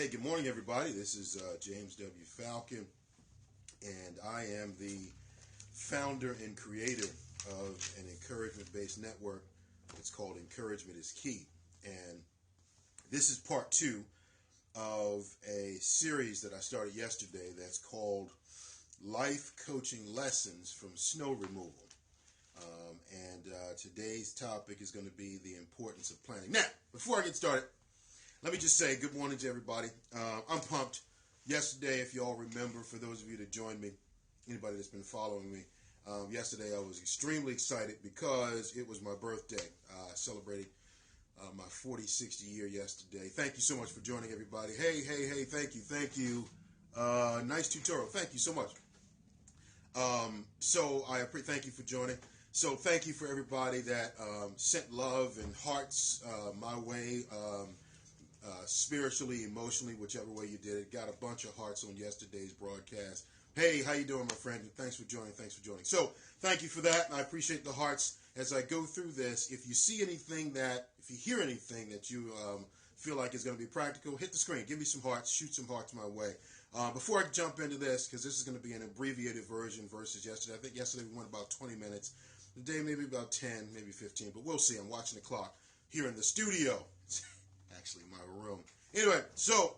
Hey, good morning, everybody. This is James W. Falcon, and I am the founder and creator of an encouragement-based network. It's called Encouragement is Key, and this is part two of a series that I started yesterday that's called Life Coaching Lessons from Snow Removal. Today's topic is going to be the importance of planning. Now, before I get started, let me just say good morning to everybody. I'm pumped. Yesterday, if you all remember, for those of you that joined me, anybody that's been following me, yesterday I was extremely excited because it was my birthday. I celebrated my 40-60 year yesterday. Thank you so much for joining, everybody. Hey, thank you. Nice tutorial. Thank you so much. Thank you for joining. So thank you for everybody that sent love and hearts my way, spiritually, emotionally, whichever way you did it. Got a bunch of hearts on yesterday's broadcast. Hey, how you doing, my friend? Thanks for joining. So thank you for that. I appreciate the hearts as I go through this. If you hear anything that you feel like is going to be practical, hit the screen. Give me some hearts. Shoot some hearts my way. Before I jump into this, because this is going to be an abbreviated version versus yesterday. I think yesterday we went about 20 minutes. Today maybe about 10, maybe 15, but we'll see. I'm watching the clock here in the studio. Actually, my room. Anyway, so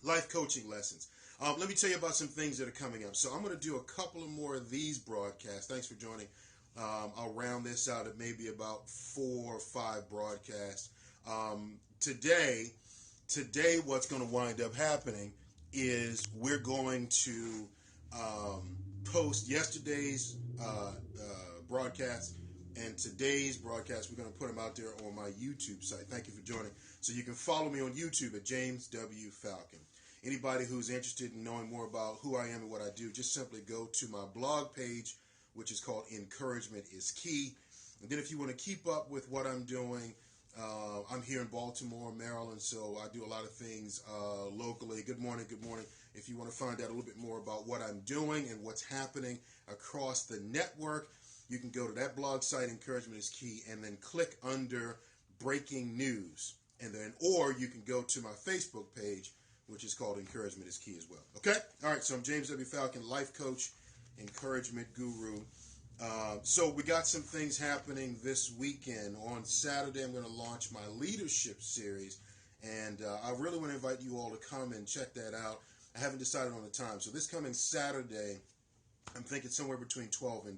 life coaching lessons. Let me tell you about some things that are coming up. So I'm going to do a couple of more of these broadcasts. Thanks for joining. I'll round this out at maybe about 4 or 5 broadcasts. Today, what's going to wind up happening is we're going to post yesterday's broadcast and today's broadcast. We're going to put them out there on my YouTube site. Thank you for joining. So you can follow me on YouTube at James W. Falcon. Anybody who's interested in knowing more about who I am and what I do, just simply go to my blog page, which is called Encouragement is Key. And then if you want to keep up with what I'm doing, I'm here in Baltimore, Maryland, so I do a lot of things locally. Good morning. If you want to find out a little bit more about what I'm doing and what's happening across the network, you can go to that blog site, Encouragement is Key, and then click under Breaking News. Or you can go to my Facebook page, which is called Encouragement is Key as well. Okay? All right, so I'm James W. Falcon, life coach, encouragement guru. So we got some things happening this weekend. On Saturday, I'm going to launch my leadership series, and I really want to invite you all to come and check that out. I haven't decided on the time. So this coming Saturday, I'm thinking somewhere between 12 and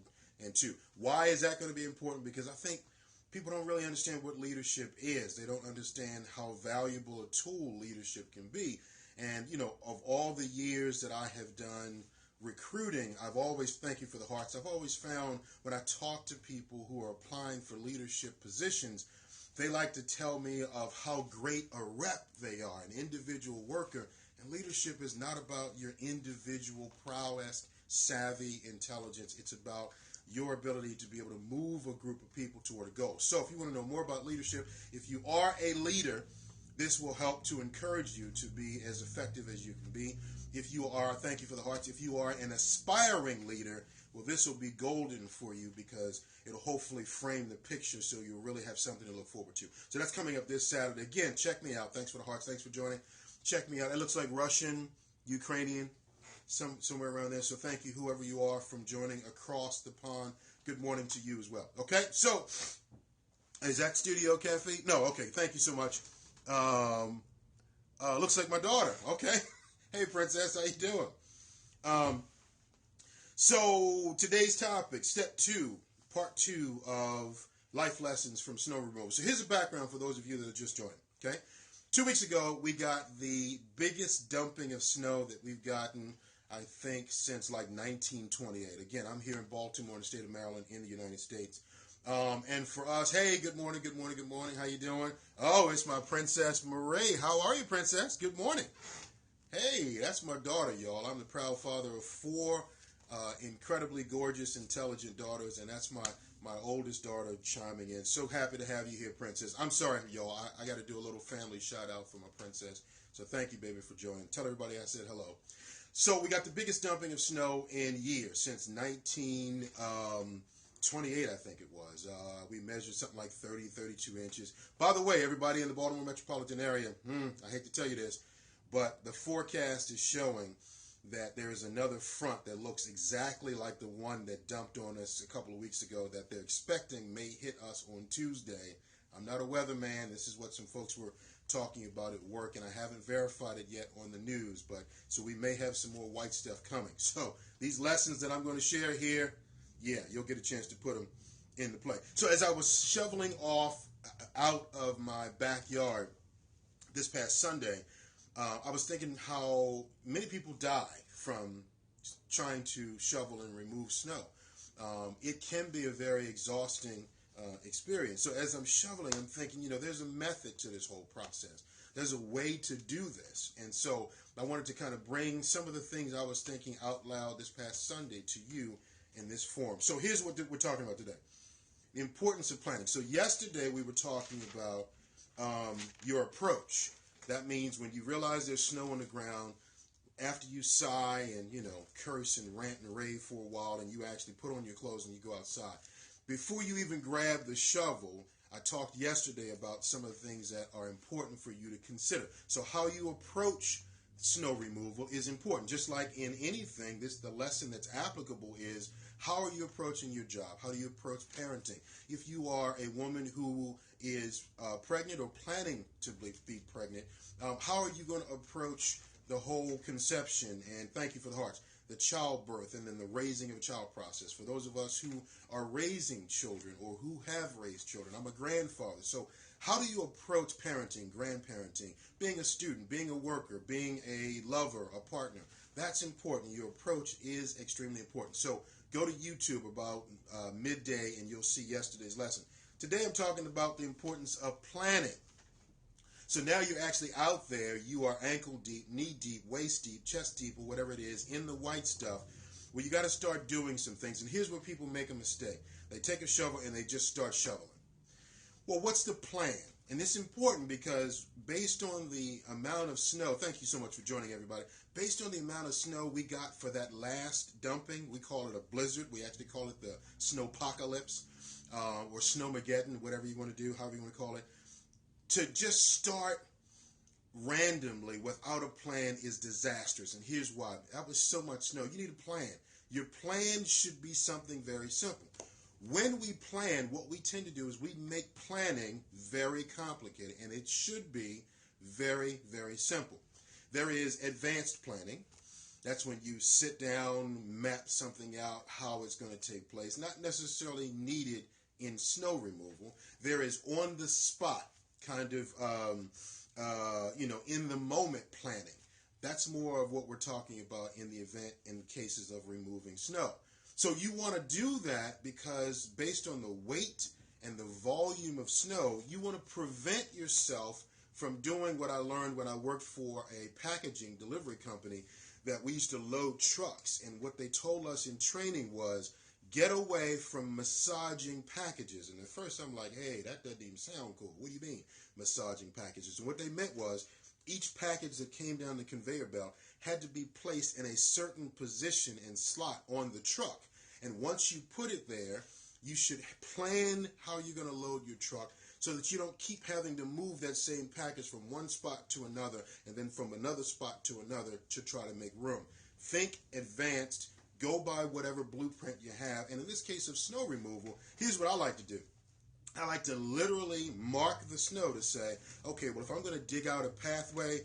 2. Why is that going to be important? Because I think people don't really understand what leadership is. They don't understand how valuable a tool leadership can be. And, of all the years that I have done recruiting, thank you for the hearts, I've always found when I talk to people who are applying for leadership positions, they like to tell me of how great a rep they are, an individual worker. And leadership is not about your individual prowess, savvy, intelligence. It's about your ability to be able to move a group of people toward a goal. So if you want to know more about leadership, if you are a leader, this will help to encourage you to be as effective as you can be. If you are, thank you for the hearts, if you are an aspiring leader, well, this will be golden for you because it'll hopefully frame the picture so you'll really have something to look forward to. So that's coming up this Saturday. Again, check me out. Thanks for the hearts. Thanks for joining. Check me out. It looks like Russian, Ukrainian, somewhere around there. So thank you, whoever you are, from joining across the pond. Good morning to you as well. Okay, so is that Studio Cafe? No, okay. Thank you so much. Looks like my daughter. Okay. Hey, Princess, how you doing? So today's topic, step 2, part 2 of life lessons from snow removal. So here's a background for those of you that are just joining. Okay. 2 weeks ago, we got the biggest dumping of snow that we've gotten, I think, since like 1928. Again, I'm here in Baltimore, in the state of Maryland, in the United States. And for us, hey, good morning. How you doing? Oh, it's my Princess Marie. How are you, Princess? Good morning. Hey, that's my daughter, y'all. I'm the proud father of 4 incredibly gorgeous, intelligent daughters, and that's my oldest daughter chiming in. So happy to have you here, Princess. I'm sorry, y'all. I got to do a little family shout-out for my princess. So thank you, baby, for joining. Tell everybody I said hello. So we got the biggest dumping of snow in years, since 1928, I think it was. We measured something like 30, 32 inches. By the way, everybody in the Baltimore metropolitan area, I hate to tell you this, but the forecast is showing that there is another front that looks exactly like the one that dumped on us a couple of weeks ago that they're expecting may hit us on Tuesday. I'm not a weatherman. This is what some folks were talking about at work, and I haven't verified it yet on the news, but so we may have some more white stuff coming. So these lessons that I'm going to share here, yeah, you'll get a chance to put them into play. So as I was shoveling off out of my backyard this past Sunday, I was thinking how many people die from trying to shovel and remove snow. It can be a very exhausting experience. So as I'm shoveling, I'm thinking, there's a method to this whole process. There's a way to do this. And so I wanted to kind of bring some of the things I was thinking out loud this past Sunday to you in this forum. So here's what we're talking about today. The importance of planning. So yesterday we were talking about your approach. That means when you realize there's snow on the ground, after you sigh and, curse and rant and rave for a while, and you actually put on your clothes and you go outside. Before you even grab the shovel, I talked yesterday about some of the things that are important for you to consider. So how you approach snow removal is important. Just like in anything, the lesson that's applicable is how are you approaching your job? How do you approach parenting? If you are a woman who is pregnant or planning to be pregnant, how are you going to approach the whole conception, and thank you for the hearts, the childbirth, and then the raising of a child process? For those of us who are raising children or who have raised children, I'm a grandfather. So how do you approach parenting, grandparenting, being a student, being a worker, being a lover, a partner? That's important. Your approach is extremely important. So go to YouTube about midday and you'll see yesterday's lesson. Today I'm talking about the importance of planning. So now you're actually out there, you are ankle deep, knee deep, waist deep, chest deep, or whatever it is, in the white stuff, where you got to start doing some things. And here's where people make a mistake. They take a shovel and they just start shoveling. Well, what's the plan? And it's important because based on the amount of snow, thank you so much for joining, everybody. Based on the amount of snow we got for that last dumping, we call it a blizzard. We actually call it the snowpocalypse or snowmageddon, whatever you want to do, however you want to call it. To just start randomly without a plan is disastrous. And here's why. That was so much snow. You need a plan. Your plan should be something very simple. When we plan, what we tend to do is we make planning very complicated, and it should be very, very simple. There is advanced planning. That's when you sit down, map something out, how it's going to take place. Not necessarily needed in snow removal. There is on the spot kind of, in the moment planning. That's more of what we're talking about in the event in cases of removing snow. So you want to do that because based on the weight and the volume of snow, you want to prevent yourself from doing what I learned when I worked for a packaging delivery company, that we used to load trucks. And what they told us in training was, get away from massaging packages. And at first I'm like, hey, that doesn't even sound cool. What do you mean, massaging packages? And what they meant was, each package that came down the conveyor belt had to be placed in a certain position and slot on the truck. And once you put it there, you should plan how you're going to load your truck so that you don't keep having to move that same package from one spot to another and then from another spot to another to try to make room. Think advanced. Go by whatever blueprint you have. And in this case of snow removal, here's what I like to do. I like to literally mark the snow to say, okay, well, if I'm going to dig out a pathway,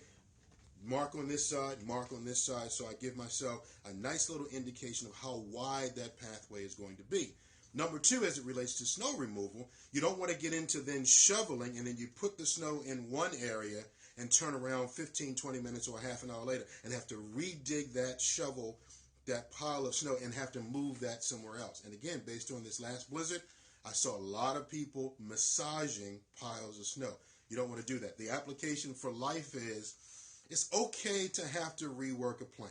mark on this side, mark on this side, so I give myself a nice little indication of how wide that pathway is going to be. Number two, as it relates to snow removal, you don't want to get into then shoveling and then you put the snow in one area and turn around 15, 20 minutes or half an hour later and have to redig that shovel, that pile of snow, and have to move that somewhere else. And again, based on this last blizzard, I saw a lot of people massaging piles of snow. You don't want to do that. The application for life is, it's okay to have to rework a plan.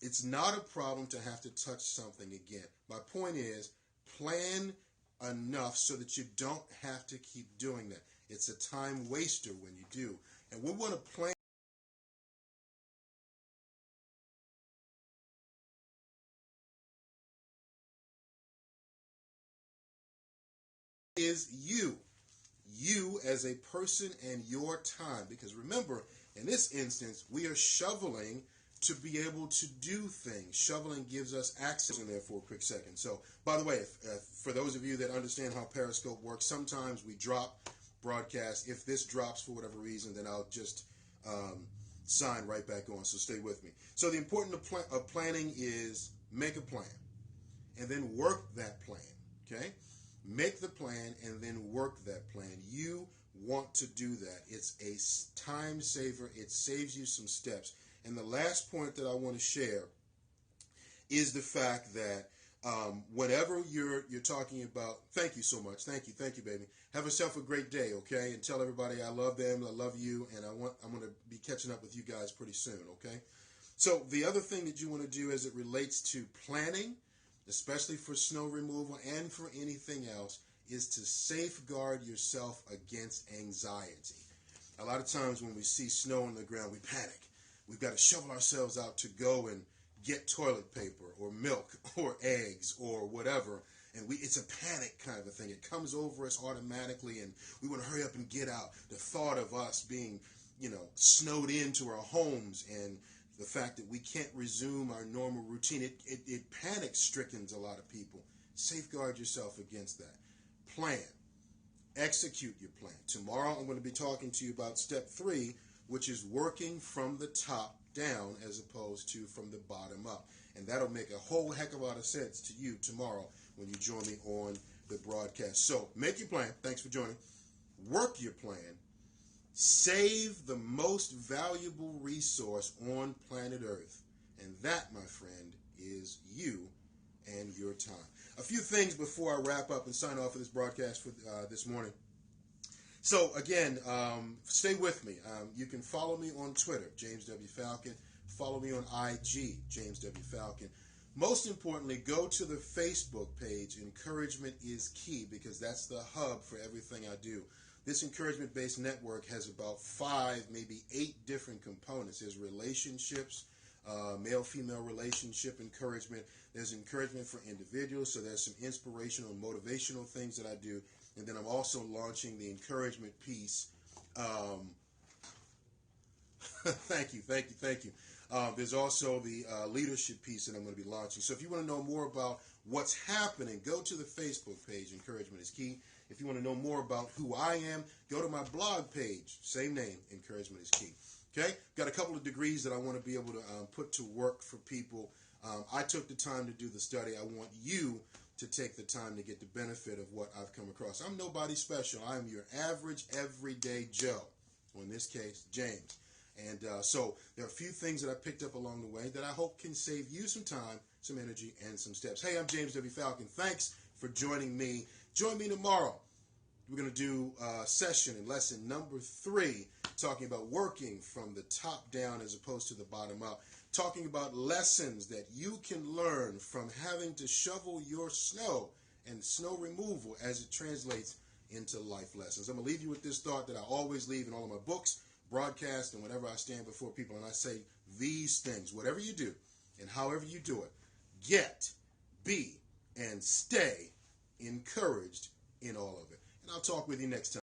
It's not a problem to have to touch something again. My point is, plan enough so that you don't have to keep doing that. It's a time waster when you do. And we want to plan is you as a person and your time. Because remember, In this instance, we are shoveling to be able to do things. Shoveling gives us access in there for a quick second. So, by the way, for those of you that understand how Periscope works, sometimes we drop broadcast. If this drops for whatever reason, then I'll just sign right back on. So stay with me. So the importance of planning is make a plan and then work that plan. Okay? Make the plan and then work that plan. You want to do that. It's a time saver. It saves you some steps. And the last point that I want to share is the fact that whenever you're talking about, thank you so much, thank you, baby. Have yourself a great day, okay? And tell everybody I love them, I love you, and I'm going to be catching up with you guys pretty soon, okay? So the other thing that you want to do as it relates to planning, especially for snow removal and for anything else, is to safeguard yourself against anxiety. A lot of times when we see snow on the ground, we panic. We've got to shovel ourselves out to go and get toilet paper or milk or eggs or whatever. And it's a panic kind of a thing. It comes over us automatically and we want to hurry up and get out. The thought of us being, snowed into our homes and the fact that we can't resume our normal routine, it panic-strickens a lot of people. Safeguard yourself against that. Plan. Execute your plan. Tomorrow I'm going to be talking to you about step 3, which is working from the top down as opposed to from the bottom up. And that'll make a whole heck of a lot of sense to you tomorrow when you join me on the broadcast. So make your plan. Thanks for joining. Work your plan. Save the most valuable resource on planet Earth. And that, my friend, is you and your time. A few things before I wrap up and sign off for this broadcast for this morning. So again, stay with me. You can follow me on Twitter, James W. Falcon. Follow me on IG, James W. Falcon. Most importantly, go to the Facebook page, Encouragement is Key, because that's the hub for everything I do. This encouragement-based network has about 5, maybe 8 different components. There's relationships, male-female relationship encouragement. There's encouragement for individuals, so there's some inspirational and motivational things that I do. And then I'm also launching the encouragement piece. Thank you. There's also the leadership piece that I'm going to be launching. So if you want to know more about what's happening, go to the Facebook page, Encouragement is Key. If you want to know more about who I am, go to my blog page, same name, Encouragement is Key. Okay? Got a couple of degrees that I want to be able to put to work for people. I took the time to do the study. I want you to take the time to get the benefit of what I've come across. I'm nobody special. I'm your average, everyday Joe, or in this case, James. And so there are a few things that I picked up along the way that I hope can save you some time, some energy, and some steps. Hey, I'm James W. Falcon. Thanks for joining me. Join me tomorrow. We're going to do a session in lesson number 3, talking about working from the top down as opposed to the bottom up. Talking about lessons that you can learn from having to shovel your snow and snow removal as it translates into life lessons. I'm going to leave you with this thought that I always leave in all of my books, broadcasts, and whenever I stand before people, and I say these things: whatever you do and however you do it, get, be, and stay encouraged in all of it. And I'll talk with you next time.